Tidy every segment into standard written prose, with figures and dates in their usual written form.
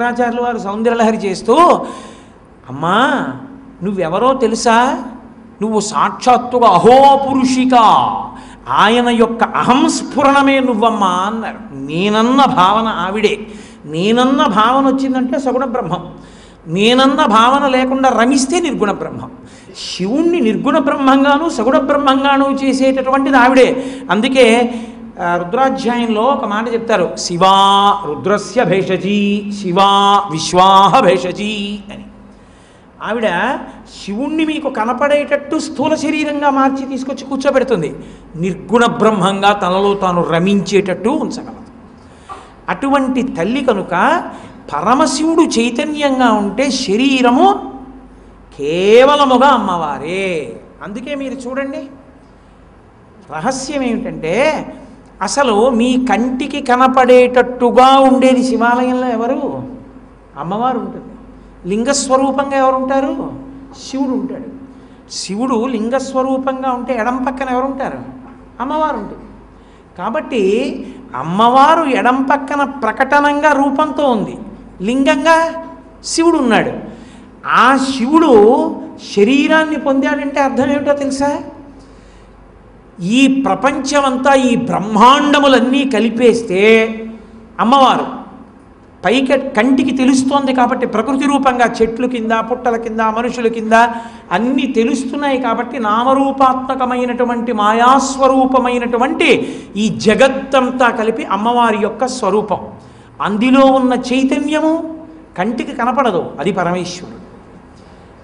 శంకరాచార్యులు వారు సౌందర్యలహరి చేస్తూ, అమ్మా నువ్వెవరో తెలుసా, నువ్వు సాక్షాత్తుగా అహోపురుషిక, ఆయన యొక్క అహంస్ఫురణమే నువ్వమ్మా అన్నారు. నేనన్న భావన ఆవిడే. నేనన్న భావన వచ్చిందంటే సగుణ బ్రహ్మం. నేనన్న భావన లేకుండా రమిస్తే నిర్గుణ బ్రహ్మం. శివుణ్ణి నిర్గుణ బ్రహ్మంగాను సగుణ బ్రహ్మంగాను చేసేటటువంటిది ఆవిడే. అందుకే రుద్రాధ్యాయంలో ఒక మాట చెప్తారు, శివా రుద్రస్య భేషజీ, శివా విశ్వాహ భేషజీ అని. ఆవిడ శివుణ్ణి మీకు కనపడేటట్టు స్థూల శరీరంగా మార్చి తీసుకొచ్చి కూర్చోబెడుతుంది. నిర్గుణ బ్రహ్మంగా తనలో తాను రమించేటట్టు ఉంచగలదు. అటువంటి తల్లి కనుక పరమశివుడు చైతన్యంగా ఉంటే శరీరము కేవలముగా అమ్మవారే. అందుకే మీరు చూడండి, రహస్యం ఏమిటంటే అసలు మీ కంటికి కనపడేటట్టుగా ఉండేది శివాలయంలో ఎవరు? అమ్మవారు ఉంటుంది. లింగస్వరూపంగా ఎవరు ఉంటారు? శివుడు ఉంటాడు. శివుడు లింగస్వరూపంగా ఉంటే ఎడం పక్కన ఎవరు ఉంటారు? అమ్మవారు ఉంటుంది. కాబట్టి అమ్మవారు ఎడం పక్కన ప్రకటనంగా రూపంతో ఉంది, లింగంగా శివుడు ఉన్నాడు. ఆ శివుడు శరీరాన్ని పొందాడంటే అర్థం ఏమిటో తెలుసా? ఈ ప్రపంచమంతా, ఈ బ్రహ్మాండములన్నీ కలిపేస్తే అమ్మవారు పైకి కంటికి తెలుస్తోంది కాబట్టి ప్రకృతి రూపంగా చెట్లు కింద, పుట్టల కింద, మనుషుల కింద అన్నీ తెలుస్తున్నాయి కాబట్టి నామరూపాత్మకమైనటువంటి మాయాస్వరూపమైనటువంటి ఈ జగత్తంతా కలిపి అమ్మవారి యొక్క స్వరూపం. అందులో ఉన్న చైతన్యము కంటికి కనపడదు, అది పరమేశ్వరుడు.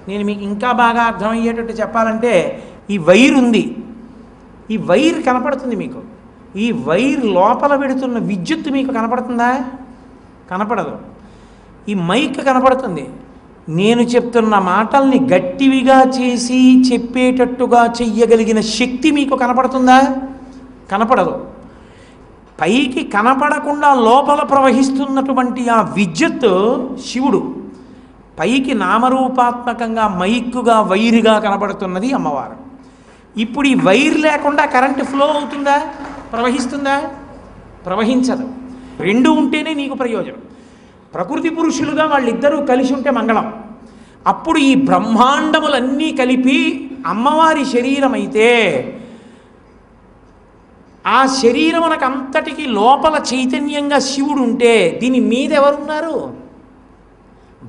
నేను మీకు ఇంకా బాగా అర్థమయ్యేటట్టు చెప్పాలంటే, ఈ వైర్ ఉంది, ఈ వైర్ కనపడుతుంది మీకు. ఈ వైర్ లోపల పెడుతున్న విద్యుత్తు మీకు కనపడుతుందా? కనపడదు. ఈ మైక్ కనపడుతుంది. నేను చెప్తున్న మాటల్ని గట్టివిగా చేసి చెప్పేటట్టుగా చెయ్యగలిగిన శక్తి మీకు కనపడుతుందా? కనపడదు. పైకి కనపడకుండా లోపల ప్రవహిస్తున్నటువంటి ఆ విద్యుత్ శివుడు, పైకి నామరూపాత్మకంగా మైక్కుగా వైరుగా కనపడుతున్నది అమ్మవారు. ఇప్పుడు ఈ వైర్ లేకుండా కరెంటు ఫ్లో అవుతుందా? ప్రవహిస్తుందా? ప్రవహించదు. రెండు ఉంటేనే నీకు ప్రయోజనం. ప్రకృతి పురుషులుగా వాళ్ళిద్దరూ కలిసి ఉంటే మంగళం. అప్పుడు ఈ బ్రహ్మాండములన్నీ కలిపి అమ్మవారి శరీరం అయితే, ఆ శరీరమునకు అంతటికి లోపల చైతన్యంగా శివుడు ఉంటే దీని మీద ఎవరున్నారు?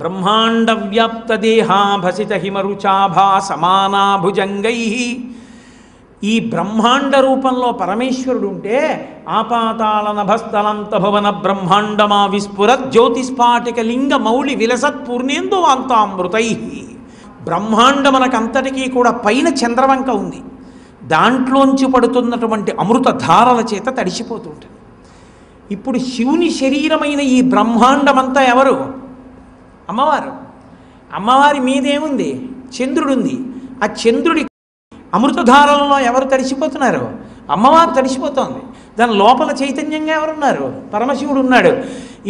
బ్రహ్మాండ వ్యాప్త దేహాభసిత హిమరుచాభా సమానా భుజంగై. ఈ బ్రహ్మాండ రూపంలో పరమేశ్వరుడు ఉంటే ఆపాతాళ నభస్థలంత భవన బ్రహ్మాండమా విస్ఫుర జ్యోతిస్ఫాటిక లింగ మౌళి విలసత్ పూర్ణేందు వాంతామృతై. బ్రహ్మాండమునకంతటికీ కూడా పైన చంద్రవంక ఉంది, దాంట్లోంచి పడుతున్నటువంటి అమృత ధారల చేత తడిసిపోతుంటుంది. ఇప్పుడు శివుని శరీరమైన ఈ బ్రహ్మాండమంతా ఎవరు? అమ్మవారు. అమ్మవారి మీదేముంది? చంద్రుడుంది. ఆ చంద్రుడి అమృతధారలలో ఎవరు తడిసిపోతున్నారు? అమ్మవారు తడిసిపోతోంది. దాని లోపల చైతన్యంగా ఎవరున్నారు? పరమశివుడు ఉన్నాడు.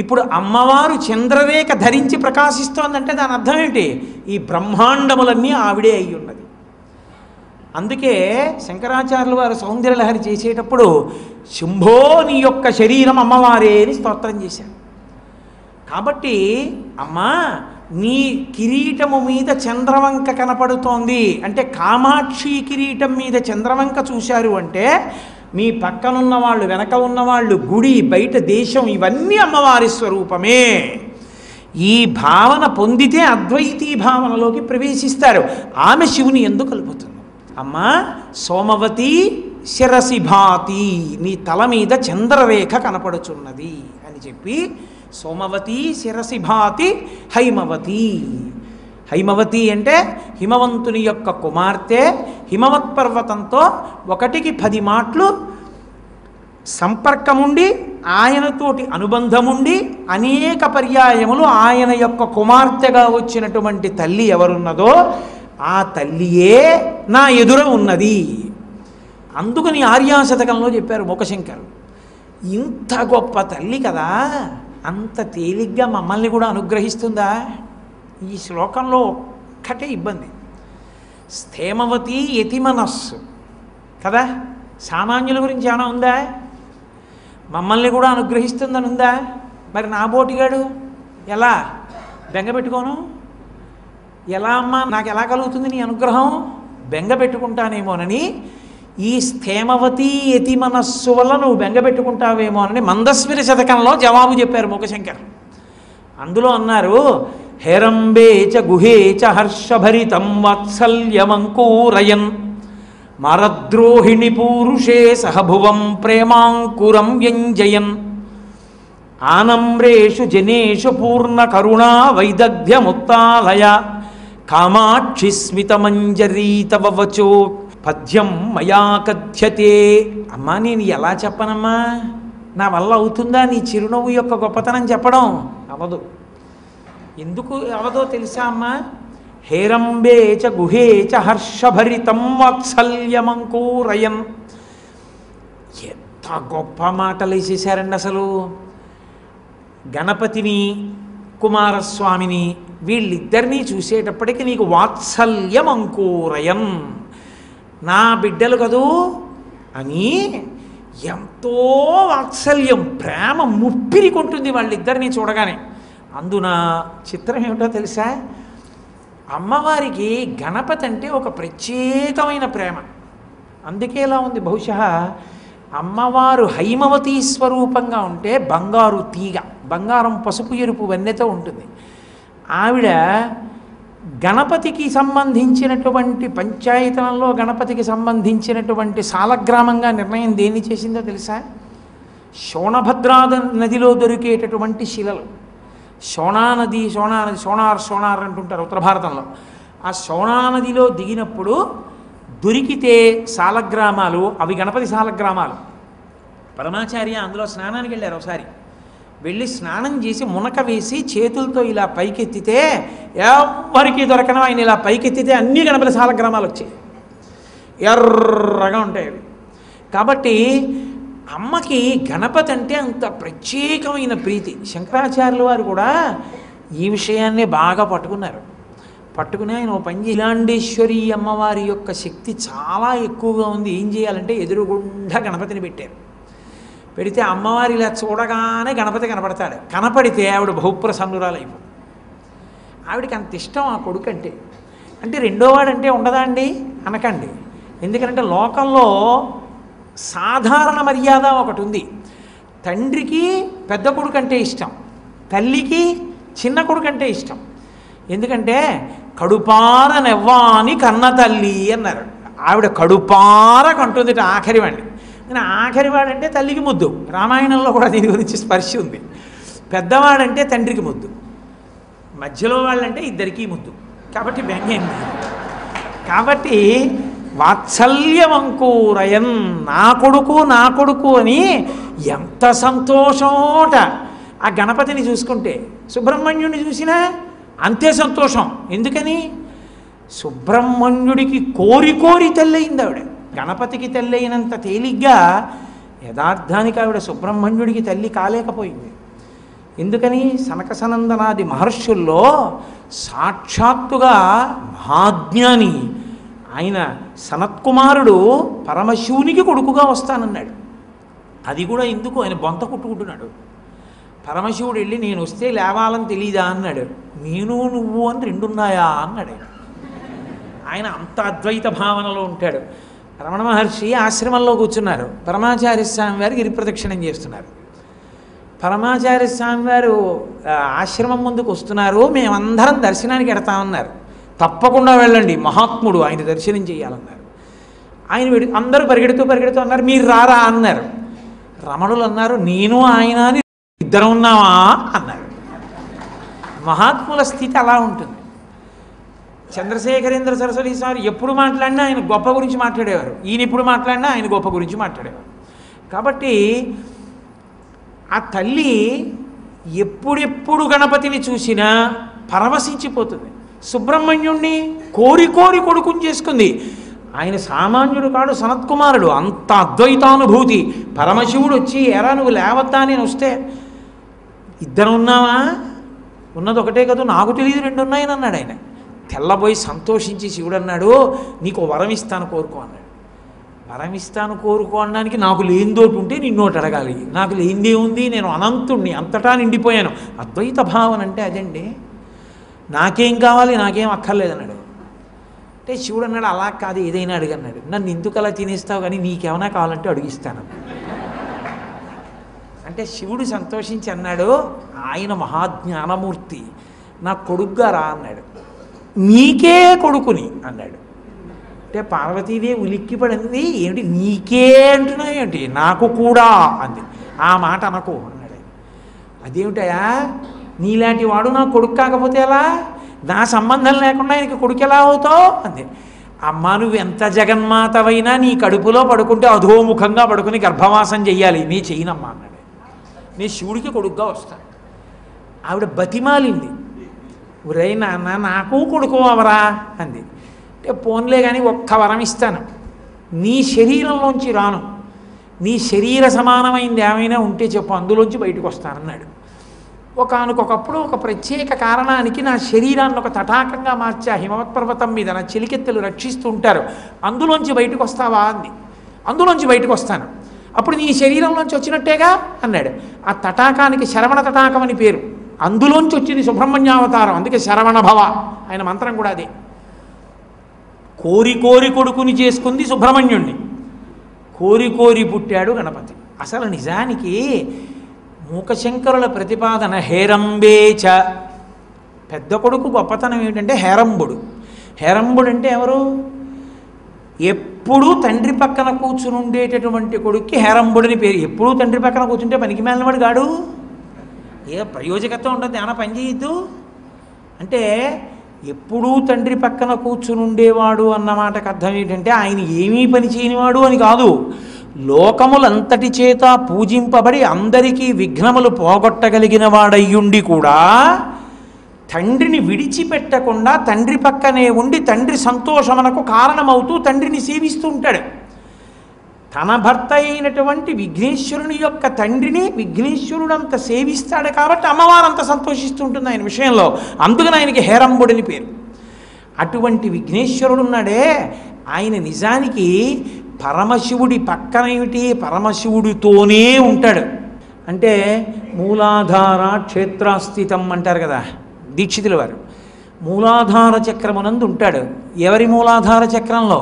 ఇప్పుడు అమ్మవారు చంద్రరేఖ ధరించి ప్రకాశిస్తోందంటే దాని అర్థం ఏంటి? ఈ బ్రహ్మాండములన్నీ ఆవిడే అయి ఉన్నది. అందుకే శంకరాచార్యులు వారు సౌందర్యలహరి చేసేటప్పుడు శంభో నీ యొక్క శరీరం అమ్మవారే అని స్తోత్రం చేశారు. కాబట్టి అమ్మా నీ కిరీటము మీద చంద్రవంక కనపడుతోంది అంటే, కామాక్షి కిరీటం మీద చంద్రవంక చూశారు అంటే మీ పక్కనున్న వాళ్ళు, వెనక ఉన్నవాళ్ళు, గుడి బయట దేశం ఇవన్నీ అమ్మవారి స్వరూపమే. ఈ భావన పొందితే అద్వైతీ భావనలోకి ప్రవేశిస్తారు. ఆమె శివుని ఎందుకు కలుపుతుంది? అమ్మా సోమవతి శిరసి భాతి, నీ తల మీద చంద్రరేఖ కనపడుచున్నది అని చెప్పి సోమవతి శిరసి భాతి హైమవతి. హైమవతి అంటే హిమవంతుని యొక్క కుమార్తె. హిమవత్ పర్వతంతో 1కి 10 మాటలు సంపర్కముండి, ఆయనతోటి అనుబంధముండి, అనేక పర్యాయములు ఆయన యొక్క కుమార్తెగా వచ్చినటువంటి తల్లి ఎవరున్నదో ఆ తల్లియే నా ఎదుర ఉన్నది. అందుకని ఆర్యాశతకంలో చెప్పారు మూకశంకరు, ఇంత గొప్ప తల్లి కదా, అంత తేలిగ్గా మమ్మల్ని కూడా అనుగ్రహిస్తుందా? ఈ శ్లోకంలో ఒక్కటే ఇబ్బంది. స్థేమవతి యతిమనస్సు కదా, సామాన్యుల గురించి ఏమైనా ఉందా? మమ్మల్ని కూడా అనుగ్రహిస్తుందని ఉందా? మరి నా బోటిగాడు ఎలా బెంగ పెట్టుకోను? ఎలా అమ్మా నాకు ఎలా కలుగుతుంది నీ అనుగ్రహం? బెంగ పెట్టుకుంటానేమోనని, ఈ స్థేమవతి యతి మనస్సు వల్ల నువ్వు బెంగ పెట్టుకుంటావేమోనని మందస్మిత శతకంలో జవాబు చెప్పారు మూకశంకర్. అందులో అన్నారు, హేరంబే చ గుహే చ హర్షభరితం వాత్సల్యమంకూరయన్ మరద్రోహిణి పూరుషే సహభువం ప్రేమాంకురం వ్యంజయన్ ఆనమ్రేషు జనేషు పూర్ణ కరుణా వైదగ్ధ్యముత్తాలయ కామాక్షి స్మితమంజరీ తవ వచో పద్యం మయా కథ్యతే. అమ్మా నేను ఎలా చెప్పనమ్మా? నా వల్ల అవుతుందా నీ చిరునవ్వు యొక్క గొప్పతనం చెప్పడం? అవదు. ఎందుకు అవదో తెలుసా అమ్మా? హేరంబే చ గుహే చ హర్షభరితం వాత్సల్యమంకూరయన్. ఎంత గొప్ప మాటలు వేసేసారండి అసలు. గణపతిని కుమారస్వామిని వీళ్ళిద్దరినీ చూసేటప్పటికి నీకు వాత్సల్యం అంకూరయన్, నా బిడ్డలు కదూ అని ఎంతో వాత్సల్యం ప్రేమ ముప్పిరి కొంటుంది వాళ్ళిద్దరినీ చూడగానే. అందున చిత్రం ఏమిటో తెలుసా? అమ్మవారికి గణపతి అంటే ఒక ప్రత్యేకమైన ప్రేమ. అందుకే ఇలా ఉంది. బహుశా అమ్మవారు హైమవతీ స్వరూపంగా ఉంటే బంగారు తీగ, బంగారం పసుపు ఎరుపు వన్నెతో ఉంటుంది. ఆవిడ గణపతికి సంబంధించినటువంటి పంచాయతనంలో గణపతికి సంబంధించినటువంటి సాలగ్రామంగా నిర్ణయం దేన్ని చేసిందో తెలుసా? శోణభద్రా నదిలో దొరికేటటువంటి శిలలు. శోణానది సోనార్ అంటుంటారు ఉత్తర భారతంలో. ఆ శోణానదిలో దిగినప్పుడు దొరికితే సాలగ్రామాలు, అవి గణపతి సాలగ్రామాలు. పరమాచార్య అందులో స్నానానికి వెళ్ళారు. ఒకసారి వెళ్ళి స్నానం చేసి మునక వేసి చేతులతో ఇలా పైకెత్తితే ఎవరికి దొరకనో ఆయన ఇలా పైకెత్తితే అన్ని గణపతి సాలగ్రామాలు వచ్చాయి, ఎర్రగా ఉంటాయి అవి. కాబట్టి అమ్మకి గణపతి అంటే అంత ప్రత్యేకమైన ప్రీతి. శంకరాచార్యుల వారు కూడా ఈ విషయాన్నే బాగా పట్టుకుని ఆయన ఓ పని, ఇలాండేశ్వరి అమ్మవారి యొక్క శక్తి చాలా ఎక్కువగా ఉంది, ఏం చేయాలంటే ఎదురుగుండా గణపతిని పెట్టారు. పెడితే అమ్మవారి ఇలా చూడగానే గణపతి కనపడతాడు. కనపడితే ఆవిడ బహుప్రసన్నురాలైపోతుంది. ఆవిడకి అంత ఇష్టం ఆ కొడుకు అంటే. అంటే రెండోవాడంటే ఉండదా అండి అనకండి. ఎందుకంటే లోకంలో సాధారణ మర్యాద ఒకటి ఉంది. తండ్రికి పెద్ద కొడుకు అంటే ఇష్టం, తల్లికి చిన్న కొడుకు అంటే ఇష్టం. ఎందుకంటే కడుపార నెవ్వాని కన్న తల్లి అన్నారు. ఆవిడ కడుపార కంటుంది ఆఖరివాడిని. నేను ఆఖరివాడంటే తల్లికి ముద్దు. రామాయణంలో కూడా దీని గురించి స్పర్శ ఉంది. పెద్దవాడంటే తండ్రికి ముద్దు, మధ్యలో వాళ్ళంటే ఇద్దరికీ ముద్దు. కాబట్టి బెంగేంది. కాబట్టి వాత్సల్యమంకూరయన్, నా కొడుకు అని ఎంత సంతోషమోట. ఆ గణపతిని చూసుకుంటే సుబ్రహ్మణ్యుడిని చూసినా అంతే సంతోషం. ఎందుకని? సుబ్రహ్మణ్యుడికి కోరి తెల్లయింది ఆవిడ. గణపతికి తెల్లయినంత తేలిగ్గా యథార్థానికి ఆవిడ సుబ్రహ్మణ్యుడికి తల్లి కాలేకపోయింది. ఎందుకని? సనకసనందనాది మహర్షుల్లో సాక్షాత్తుగా మహాజ్ఞాని ఆయన సనత్కుమారుడు పరమశివునికి కొడుకుగా వస్తానన్నాడు. అది కూడా ఎందుకు? ఆయన బొంత కుట్టుకుంటున్నాడు. పరమశివుడు వెళ్ళి నేను వస్తే లేవాలని తెలీదా అన్నాడు. నేను నువ్వు అని రెండున్నాయా అన్నాడు. ఆయన అంత అద్వైత భావనలో ఉంటాడు. రమణ మహర్షి ఆశ్రమంలో కూర్చున్నారు. పరమాచార్య స్వామి వారు గిరి ప్రదక్షిణం చేస్తున్నారు. పరమాచార్య స్వామి వారు ఆశ్రమం ముందుకు వస్తున్నారు. మేమందరం దర్శనానికి ఎడతామన్నారు. తప్పకుండా వెళ్ళండి, మహాత్ముడు, ఆయన దర్శనం చేయాలన్నారు. ఆయన అందరూ పరిగెడుతూ అన్నారు, మీరు రారా అన్నారు. రమణులు అన్నారు, నేను ఆయన అని ఇద్దరు ఉన్నావా అన్నారు. మహాత్ముల స్థితి అలా ఉంటుంది. చంద్రశేఖరేంద్ర సరస్వతి సార్ ఎప్పుడు మాట్లాడినా ఆయన గొప్ప గురించి మాట్లాడేవారు. ఈయన ఎప్పుడు మాట్లాడినా ఆయన గొప్ప గురించి మాట్లాడేవారు. కాబట్టి ఆ తల్లి ఎప్పుడెప్పుడు గణపతిని చూసినా పరవశించిపోతుంది. సుబ్రహ్మణ్యుణ్ణి కోరి కొడుకుని చేసుకుంది. ఆయన సామాన్యుడు కాడు, సనత్కుమారుడు. అంత అద్వైతానుభూతి. పరమశివుడు వచ్చి ఎరా నువ్వు లేవద్దా నేను వస్తే, ఇద్దరు ఉన్నావా? ఉన్నది ఒకటే కదా, నాకు తెలియదు రెండు ఉన్నాయని అన్నాడు. ఆయన తెల్లబోయి సంతోషించి శివుడు అన్నాడు, నీకు వరం ఇస్తాను కోరుకో అన్నాడు. వరమిస్తాను కోరుకోవడానికి నాకు లేనిదోటి ఉంటే నిన్నోటి అడగాలి. నాకు లేనిదే ఉంది, నేను అనంతుణ్ణి, అంతటా నిండిపోయాను. అద్వైత భావన అంటే అదండి. నాకేం కావాలి, నాకేం అక్కర్లేదన్నాడు. అంటే శివుడు అన్నాడు, అలా కాదు, ఏదైనా అడిగన్నాడు. నన్ను ఎందుకు అలా తినేస్తావు, కానీ నీకేమైనా కావాలంటే అడిగిస్తాను. అంటే శివుడు సంతోషించి అన్నాడు, ఆయన మహాజ్ఞానమూర్తి, నా కొడుకుగా రా అన్నాడు. నీకే కొడుకుని అన్నాడు. అంటే పార్వతీదేవి ఉలిక్కిపడింది. ఏమిటి నీకే అంటున్నావు ఏమిటి, నాకు కూడా అంది. ఆ మాట అనకు అన్నాడు. అదేమిటయా, నీలాంటి వాడు నా కొడుకు కాకపోతే ఎలా, నా సంబంధం లేకుండా ఆయనకి కొడుకు ఎలా అవుతావు అంది. అమ్మ, నువ్వు ఎంత జగన్మాతవైనా నీ కడుపులో పడుకుంటే అధోముఖంగా పడుకుని గర్భవాసం చెయ్యాలి, నీ చెయ్యనమ్మా అన్నాడు. నీ శివుడికి కొడుకుగా వస్తాను. ఆవిడ బతిమాలింది, ఒరే నాన్న నాకు కొడుకు అవరా అంది. అంటే పోన్లే కానీ ఒక్క వరం ఇస్తాను, నీ శరీరంలోంచి రాను, నీ శరీర సమానమైంది ఏమైనా ఉంటే చెప్పు, అందులోంచి బయటకు వస్తానన్నాడు. ఒకానొకప్పుడు ఒక ప్రత్యేక కారణానికి నా శరీరాన్ని ఒక తటాకంగా మార్చా హిమవత్ పర్వతం మీద, నా చెలికెత్తెలు రక్షిస్తూ ఉంటారు, అందులోంచి బయటకు వస్తావా అంది. అందులోంచి బయటకు వస్తాను. అప్పుడు నీ శరీరంలోంచి వచ్చినట్టేగా అన్నాడు. ఆ తటాకానికి శరవణ తటాకం అని పేరు. అందులోంచి వచ్చింది సుబ్రహ్మణ్యావతారం, అందుకే శరవణ భవ ఆయన మంత్రం కూడా అదే. కోరి కోరి కొడుకుని చేసుకుంది సుబ్రహ్మణ్యుణ్ణి, కోరి కోరి పుట్టాడు గణపతి. అసలు నిజానికి మూకశంకరుల ప్రతిపాదన హేరంబేచ, పెద్ద కొడుకు గొప్పతనం ఏమిటంటే హేరంబుడు. హేరంబుడు అంటే ఎవరు, ఎప్పుడూ తండ్రి పక్కన కూర్చుని ఉండేటటువంటి కొడుక్కి హేరంబుడిని పేరు. ఎప్పుడూ తండ్రి పక్కన కూర్చుంటే పనికి మేలినవాడు కాడు, ఏ ప్రయోజకత్వం ఉండదు, ఏమైనా పని చేయొద్దు. అంటే ఎప్పుడూ తండ్రి పక్కన కూర్చుని ఉండేవాడు అన్నమాటకు అర్థం ఏంటంటే ఆయన ఏమీ పని చేయనివాడు అని కాదు, లోకములంతటి చేత పూజింపబడి అందరికీ విఘ్నములు పోగొట్టగలిగిన వాడయ్యుండి కూడా తండ్రిని విడిచిపెట్టకుండా తండ్రి పక్కనే ఉండి తండ్రి సంతోషమునకు కారణమవుతూ తండ్రిని సేవిస్తూ ఉంటాడు. తన భర్త అయినటువంటి విఘ్నేశ్వరుని యొక్క తండ్రిని విఘ్నేశ్వరుడంత సేవిస్తాడు కాబట్టి అమ్మవారంత సంతోషిస్తూ ఉంటుంది ఆయన విషయంలో. అందుకని ఆయనకి హేరంబుడిని పేరు. అటువంటి విఘ్నేశ్వరుడు ఉన్నాడే, ఆయన నిజానికి పరమశివుడి పక్కన ఏమిటి, పరమశివుడితోనే ఉంటాడు. అంటే మూలాధార క్షేత్రాస్థితం అంటారు కదా దీక్షితుల వారు. మూలాధార చక్రమునందు ఉంటాడు. ఎవరి మూలాధార చక్రంలో,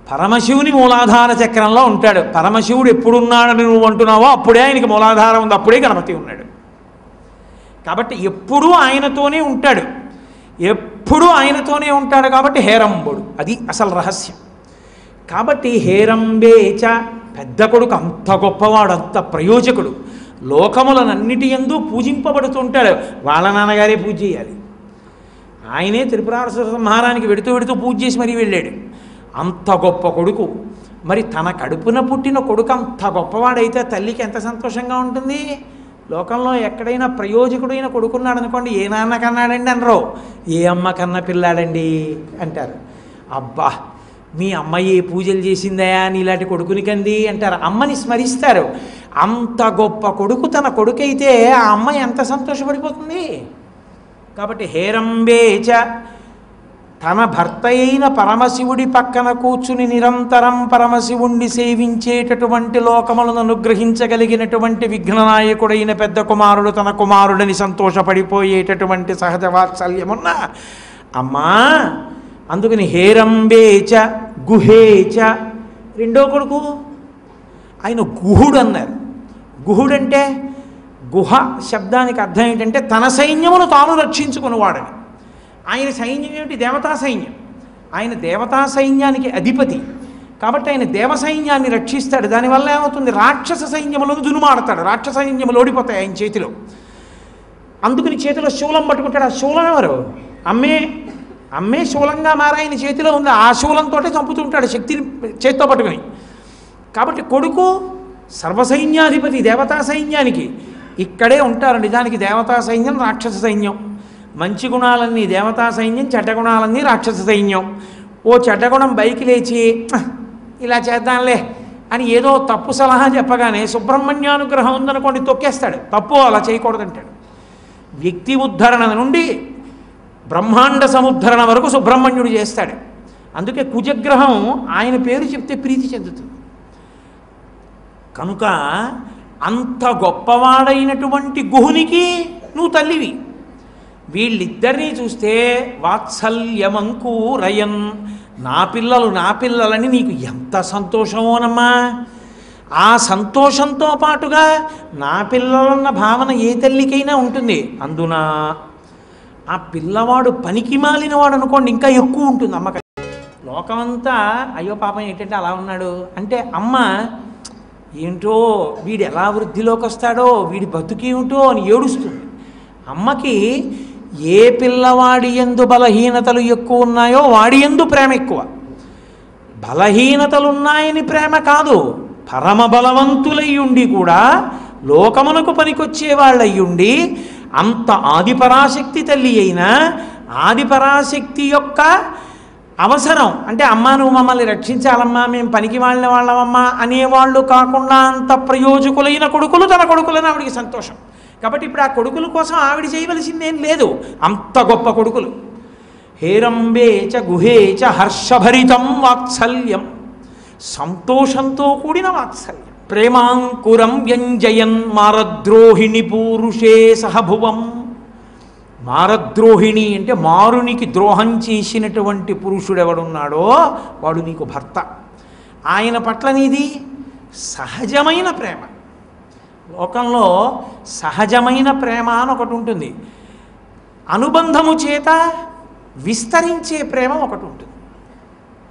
పరమశివుని మూలాధార చక్రంలో ఉంటాడు. పరమశివుడు ఎప్పుడున్నాడని నువ్వు అంటున్నావో అప్పుడే ఆయనకి మూలాధారం ఉంది, అప్పుడే గణపతి ఉన్నాడు. కాబట్టి ఎప్పుడూ ఆయనతోనే ఉంటాడు, ఎప్పుడూ ఆయనతోనే ఉంటాడు కాబట్టి హేరంబుడు, అది అసలు రహస్యం. కాబట్టి హేరంబేచ, పెద్ద కొడుకు అంత గొప్పవాడు, అంత ప్రయోజకుడు, లోకములనన్నిటి యందు పూజింపబడుతుంటాడు. వాళ్ళ నాన్నగారే పూజ చేయాలి, ఆయనే త్రిపురాసుర సంహారానికి వెడుతూ వెడుతూ పూజ చేసి మరీ వెళ్ళాడు. అంత గొప్ప కొడుకు. మరి తన కడుపున పుట్టిన కొడుకు అంత గొప్పవాడైతే తల్లికి ఎంత సంతోషంగా ఉంటుంది. లోకంలో ఎక్కడైనా ప్రయోజకుడైన కొడుకున్నాడు అనుకోండి, ఏ నాన్న కన్నాడండి అనరు, ఏ అమ్మ కన్న పిల్లాడండి అంటారు. అబ్బా మీ అమ్మ ఏ పూజలు చేసిందయా అని ఇలాంటి కొడుకుని కంది అంటారు, అమ్మని స్మరిస్తారు. అంత గొప్ప కొడుకు తన కొడుకైతే ఆ అమ్మ ఎంత సంతోషపడిపోతుంది. కాబట్టి హేరంబేచ, తన భర్త అయిన పరమశివుడి పక్కన కూర్చుని నిరంతరం పరమశివుణ్ణి సేవించేటటువంటి లోకములను అనుగ్రహించగలిగినటువంటి విఘ్ననాయకుడైన పెద్ద కుమారుడు తన కుమారుడిని సంతోషపడిపోయేటటువంటి సహజ వాత్సల్యమున్న అమ్మా. అందుకని హేరంబేచ గుహేచ, రెండో కొడుకు ఆయన గుహుడు అన్నారు. గుహుడంటే, గుహ శబ్దానికి అర్థం ఏంటంటే తన సైన్యమును తాను రక్షించుకునేవాడని. ఆయన సైన్యం ఏమిటి, దేవతా సైన్యం. ఆయన దేవతా సైన్యానికి అధిపతి కాబట్టి ఆయన దేవ సైన్యాన్ని రక్షిస్తాడు. దానివల్ల ఏమవుతుంది, రాక్షస సైన్యములను దునుమాడతాడు, రాక్షస సైన్యములు ఓడిపోతాయి ఆయన చేతిలో. అందుకని చేతిలో శూలం పట్టుకుంటాడు. ఆ శూలం ఎవరు, అమ్మే శూలంగా మారి ఆయన చేతిలో ఉంది. ఆ శూలంతో చంపుతుంటాడు శక్తిని చేతితో పట్టుకుని. కాబట్టి కొడుకు సర్వసైన్యాధిపతి దేవతా సైన్యానికి. ఇక్కడే ఉంటారు నిజానికి దేవతా సైన్యం, రాక్షస సైన్యం. మంచి గుణాలన్నీ దేవతా సైన్యం, చెడ్డ గుణాలన్నీ రాక్షస సైన్యం. ఓ చెడ్డగుణం బైకి లేచి ఇలా చేద్దాంలే అని ఏదో తప్పు సలహా చెప్పగానే సుబ్రహ్మణ్యానుగ్రహం ఉందనుకోండి తొక్కేస్తాడు, తప్పు అలా చేయకూడదంటాడు. వ్యక్తి ఉద్ధరణ నుండి బ్రహ్మాండ సముద్ధరణ వరకు సుబ్రహ్మణ్యుడు చేస్తాడు. అందుకే కుజగ్రహం ఆయన పేరు చెప్తే ప్రీతి చెందుతుంది. కనుక అంత గొప్పవాడైనటువంటి గుహునికి నువ్వు తల్లివి. వీళ్ళిద్దరినీ చూస్తే వాత్సల్యమంకూరయన్, నా పిల్లలని నీకు ఎంత సంతోషమోనమ్మా. ఆ సంతోషంతో పాటుగా నా పిల్లలన్న భావన ఏ తల్లికైనా ఉంటుంది. అందున ఆ పిల్లవాడు పనికి మాలినవాడు అనుకోండి, ఇంకా ఎక్కువ ఉంటుంది అమ్మకి. లోకమంతా అయ్యో పాపం ఏంటంటే అలా ఉన్నాడు అంటే, అమ్మ ఏంటో వీడు ఎలా వృద్ధిలోకి వస్తాడో, వీడి బతుకేమిటో అని ఏడుస్తుంది. అమ్మకి ఏ పిల్లవాడి యందు బలహీనతలు ఎక్కువ ఉన్నాయో వాడి యందు ప్రేమ ఎక్కువ. బలహీనతలున్నాయని ప్రేమ కాదు, పరమ బలవంతులయ్యుండి కూడా లోకమునకు పనికొచ్చే వాళ్ళయ్యుండి అంత ఆదిపరాశక్తి తల్లి అయినా ఆదిపరాశక్తి యొక్క అవసరం అంటే, అమ్మ నువ్వు మమ్మల్ని రక్షించాలమ్మా, మేము పనికి వాళ్ళ వాళ్ళమమ్మా అనేవాళ్ళు కాకుండా అంత ప్రయోజకులైన కొడుకులు తన కొడుకులని ఆవిడికి సంతోషం. కాబట్టి ఇప్పుడు ఆ కొడుకుల కోసం ఆవిడ చేయవలసిందేం లేదు, అంత గొప్ప కొడుకులు. హేరంబే చ గుహే చ హర్షభరితం వాత్సల్యం, సంతోషంతో కూడిన వాత్సల్యం. ప్రేమాంకురం వ్యంజయన్ మారద్రోహిణి పూరుషే సహభువం. మారద్రోహిణి అంటే మారునికి ద్రోహం చేసినటువంటి పురుషుడెవడున్నాడో వాడు నీకు భర్త. ఆయన పట్ల నీది సహజమైన ప్రేమ. లోకంలో సహజమైన ప్రేమ అని ఒకటి ఉంటుంది, అనుబంధము చేత విస్తరించే ప్రేమ ఒకటి ఉంటుంది.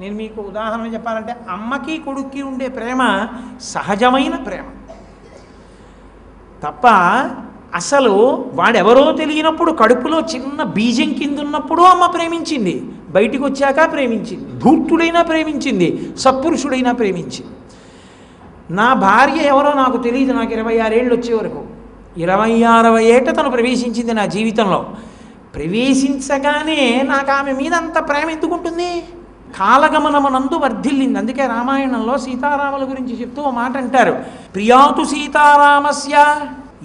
నేను మీకు ఉదాహరణ చెప్పాలంటే, అమ్మకి కొడుక్కి ఉండే ప్రేమ సహజమైన ప్రేమ తప్ప, అసలు వాడెవరో తెలియనప్పుడు కడుపులో చిన్న బీజం కింద ఉన్నప్పుడు అమ్మ ప్రేమించింది, బయటికి వచ్చాక ప్రేమించింది, ధూర్తుడైనా ప్రేమించింది, సత్పురుషుడైనా ప్రేమించింది. నా భార్య ఎవరో నాకు తెలియదు, నాకు 26 ఏళ్ళు వచ్చే వరకు. 26వ ఏట తను ప్రవేశించింది నా జీవితంలో. ప్రవేశించగానే నాకు ఆమె మీద అంత ప్రేమ ఎందుకుంటుంది? కాలగమనమునందు వర్ధిల్లింది. అందుకే రామాయణంలో సీతారాముల గురించి చెప్తూ ఓ మాట అంటారు, ప్రియాతు సీతారామస్య.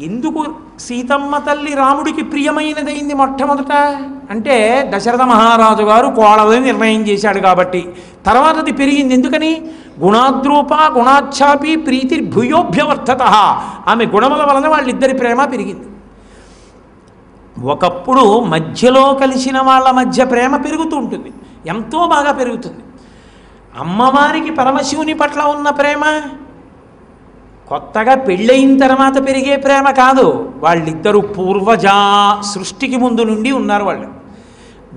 ఎందుకు సీతమ్మ తల్లి రాముడికి ప్రియమైనదైంది మొట్టమొదట అంటే, దశరథ మహారాజు గారు కోడలని నిర్ణయం చేశాడు కాబట్టి. తర్వాత అది పెరిగింది. ఎందుకని? గుణాద్రూప గుణాఛాపి ప్రీతి భూయోభ్యవర్ధత. ఆమె గుణముల వలన వాళ్ళిద్దరి ప్రేమ పెరిగింది. ఒకప్పుడు మధ్యలో కలిసిన వాళ్ళ మధ్య ప్రేమ పెరుగుతూ ఉంటుంది, ఎంతో బాగా పెరుగుతుంది. అమ్మవారికి పరమశివుని పట్ల ఉన్న ప్రేమ కొత్తగా పెళ్ళయిన తర్వాత పెరిగే ప్రేమ కాదు. వాళ్ళిద్దరూ పూర్వజా, సృష్టికి ముందు నుండి ఉన్నారు.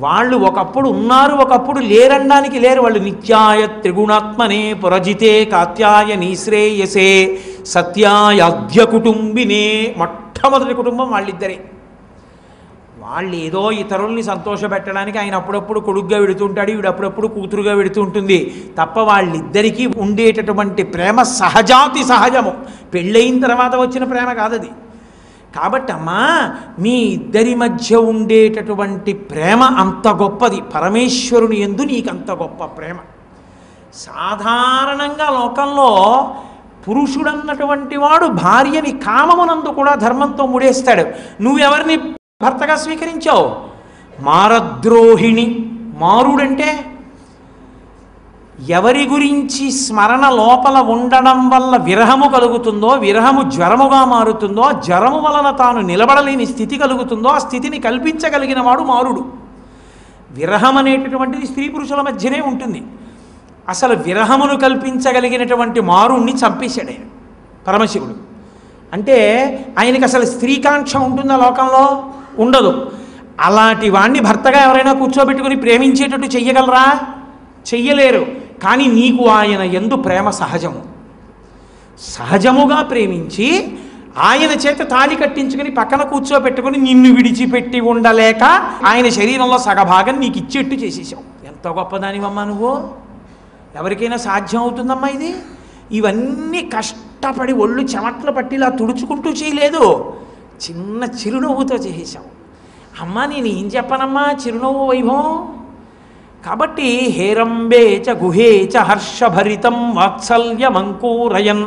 వాళ్ళు ఒకప్పుడు ఉన్నారు, ఒకప్పుడు లేరనడానికి లేరు. వాళ్ళు నిత్యాయ త్రిగుణాత్మనే పురజితే కాత్యాయని శ్రేయసే సత్యాయాధ్య కుటుంబినే. మొట్టమొదటి కుటుంబం వాళ్ళిద్దరే. వాళ్ళు ఏదో ఇతరుల్ని సంతోషపెట్టడానికి ఆయన అప్పుడప్పుడు కొడుగ్గా వెడుతుంటాడు, ఈవిడ అప్పుడప్పుడు కూతురుగా వెడుతూ ఉంటుంది తప్ప, వాళ్ళిద్దరికీ ఉండేటటువంటి ప్రేమ సహజాతి సహజము, పెళ్ళయిన తర్వాత వచ్చిన ప్రేమ కాదది. కాబట్టి అమ్మా, మీ ఇద్దరి మధ్య ఉండేటటువంటి ప్రేమ అంత గొప్పది. పరమేశ్వరుని యందు నీకంత గొప్ప ప్రేమ. సాధారణంగా లోకంలో పురుషుడన్నటువంటి వాడు భార్యని కామమునందు కూడా ధర్మంతో ముడేస్తాడు. నువ్వెవరిని భర్తగా స్వీకరించావు? మారద్రోహిణి. మారుడంటే ఎవరి గురించి స్మరణ లోపల ఉండడం వల్ల విరహము కలుగుతుందో, విరహము జ్వరముగా మారుతుందో, జ్వరము వలన తాను నిలబడలేని స్థితి కలుగుతుందో, ఆ స్థితిని కల్పించగలిగిన వాడు మారుడు. విరహం అనేటటువంటిది స్త్రీ పురుషుల మధ్యనే ఉంటుంది. అసలు విరహమును కల్పించగలిగినటువంటి మారుణ్ణి చంపేశాడు ఆయన పరమశివుడు. అంటే ఆయనకి అసలు స్త్రీకాంక్ష ఉంటుందా లోకంలో? ఉండదు. అలాంటి వాణ్ణి భర్తగా ఎవరైనా కూర్చోబెట్టుకుని ప్రేమించేటట్టు చెయ్యగలరా? చెయ్యలేరు. కానీ నీకు ఆయన యందు ప్రేమ సహజము. సహజముగా ప్రేమించి ఆయన చేత తాళి కట్టించుకుని పక్కన కూర్చోబెట్టుకుని నిన్ను విడిచిపెట్టి ఉండలేక ఆయన శరీరంలో సగభాగం నీకు ఇచ్చేట్టు చేసేసావు. ఎంత గొప్పదానివమ్మా నువ్వు! ఎవరికైనా సాధ్యం అవుతుందమ్మా ఇది? ఇవన్నీ కష్టపడి ఒళ్ళు చెమట్లు పట్టి ఇలా తుడుచుకుంటూ చేయలేదు, చిన్న చిరునవ్వుతో చేసేసావు. అమ్మా నేను ఏం చెప్పనమ్మా చిరునవ్వు వైభవం. కాబట్టి హేరంబే చ గుహే చ హర్షభరితం వాత్సల్యమంకూరయన్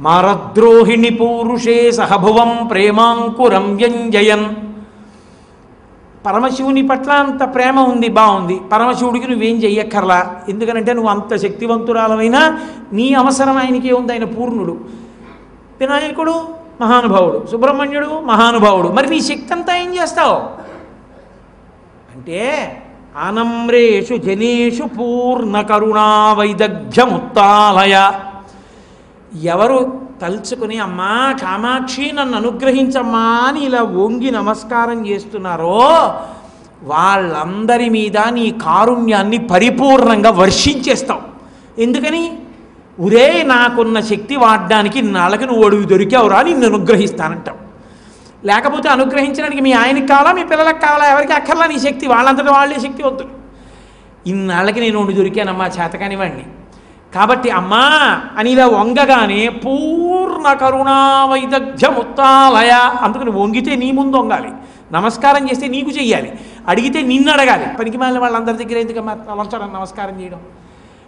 మారద్రోహిణి పూరుషే సహభువం ప్రేమాంకురం వ్యంజయన్. పరమశివుని పట్ల అంత ప్రేమ ఉంది, బాగుంది. పరమశివుడికి నువ్వేం చెయ్యక్కర్లా, ఎందుకనంటే నువ్వు అంత శక్తివంతురాలమైనా నీ అవసరం ఆయనకి ఉంది, ఆయన పూర్ణుడు. వినాయకుడు మహానుభావుడు, సుబ్రహ్మణ్యుడు మహానుభావుడు, మరి నీ శక్తి అంతా ఏం చేస్తావు అంటే ఆనమ్రేషు జనేషు పూర్ణ కరుణా వైదగ్ధ్యముత్తాలయ. ఎవరు తలుచుకుని అమ్మా కామాక్షి నన్ను అనుగ్రహించమ్మా అని ఇలా వంగి నమస్కారం చేస్తున్నారో వాళ్ళందరి మీద నీ కారుణ్యాన్ని పరిపూర్ణంగా వర్షించేస్తావు. ఎందుకని? ఉరే నాకున్న శక్తి వాడడానికి నాళ్ళకి నువ్వు అడుగు దొరికావురా, నిన్ను అనుగ్రహిస్తానంటావు. లేకపోతే అనుగ్రహించడానికి మీ ఆయనకి కావాలా, మీ పిల్లలకు కావాలా, ఎవరికి అక్కర్లా నీ శక్తి, వాళ్ళంతటా వాళ్ళే శక్తివంతులు. ఇన్నాళ్ళకి నేను ఉండి దొరికానమ్మా చేతకానివ్వండి. కాబట్టి అమ్మా అని ఇలా వంగగానే పూర్ణ కరుణా వైదగ్ధ్యముత్తాలయ. అందుకని వంగితే నీ ముందు వంగాలి, నమస్కారం చేస్తే నీకు చెయ్యాలి, అడిగితే నిన్ను అడగాలి. పనికి మాలిన వాళ్ళందరి దగ్గర ఎందుకమ్మా అలంచడం నమస్కారం చేయడం?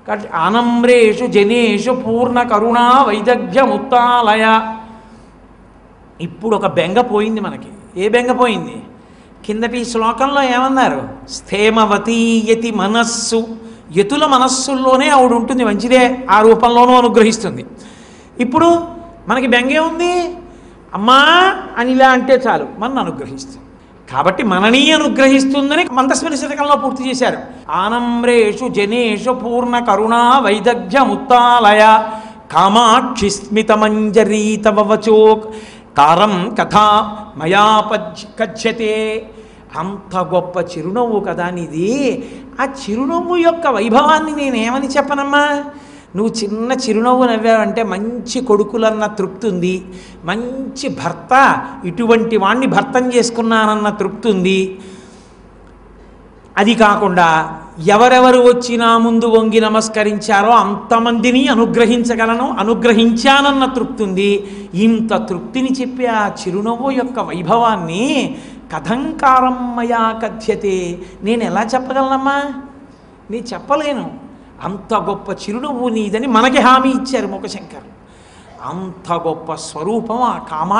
కాబట్టి ఆనమ్రేషు జనేషు పూర్ణ కరుణా వైదగ్ధ్యముత్తాలయ. ఇప్పుడు ఒక బెంగ పోయింది మనకి. ఏ బెంగ పోయింది? కిందటి శ్లోకంలో ఏమన్నారు? స్థేమవతీయతి మనస్సు. యతుల మనస్సుల్లోనే ఆవిడ ఉంటుంది, మంచిదే, ఆ రూపంలోనూ అనుగ్రహిస్తుంది. ఇప్పుడు మనకి బెంగే ఉంది, అమ్మా అని ఇలా అంటే చాలు మనని అనుగ్రహిస్తుంది. కాబట్టి మనని అనుగ్రహిస్తుందని మందస్మిని శతకంలో పూర్తి చేశారు. ఆనమ్రేషు జనేషు పూర్ణ కరుణా వైదగ్ధ్యముత్తాలయ కామాక్షి స్మితమంజరీ తవ వచోక్ కారం కథా మయా కథ్యతే. అంత గొప్ప చిరునవ్వు కదా నీది. ఆ చిరునవ్వు యొక్క వైభవాన్ని నేనేమని చెప్పనమ్మా? నువ్వు చిన్న చిరునవ్వు నవ్వావంటే మంచి కొడుకులన్న తృప్తి ఉంది, మంచి భర్త, ఇటువంటి వాణ్ణి భర్తం చేసుకున్నానన్న తృప్తి ఉంది. అది కాకుండా ఎవరెవరు వచ్చి నా ముందు వంగి నమస్కరించారో అంతమందిని అనుగ్రహించగలను, అనుగ్రహించానన్న తృప్తి ఉంది. ఇంత తృప్తిని చెప్పే ఆ చిరునవ్వు యొక్క వైభవాన్ని కథంకారం మయా కథ్యతే. నేను ఎలా చెప్పగలనమ్మా? నేను చెప్పలేను. అంత గొప్ప చిరునవ్వు నీదని మనకి హామీ ఇచ్చారు ముఖశంకర్. అంత గొప్ప స్వరూపం ఆ కామా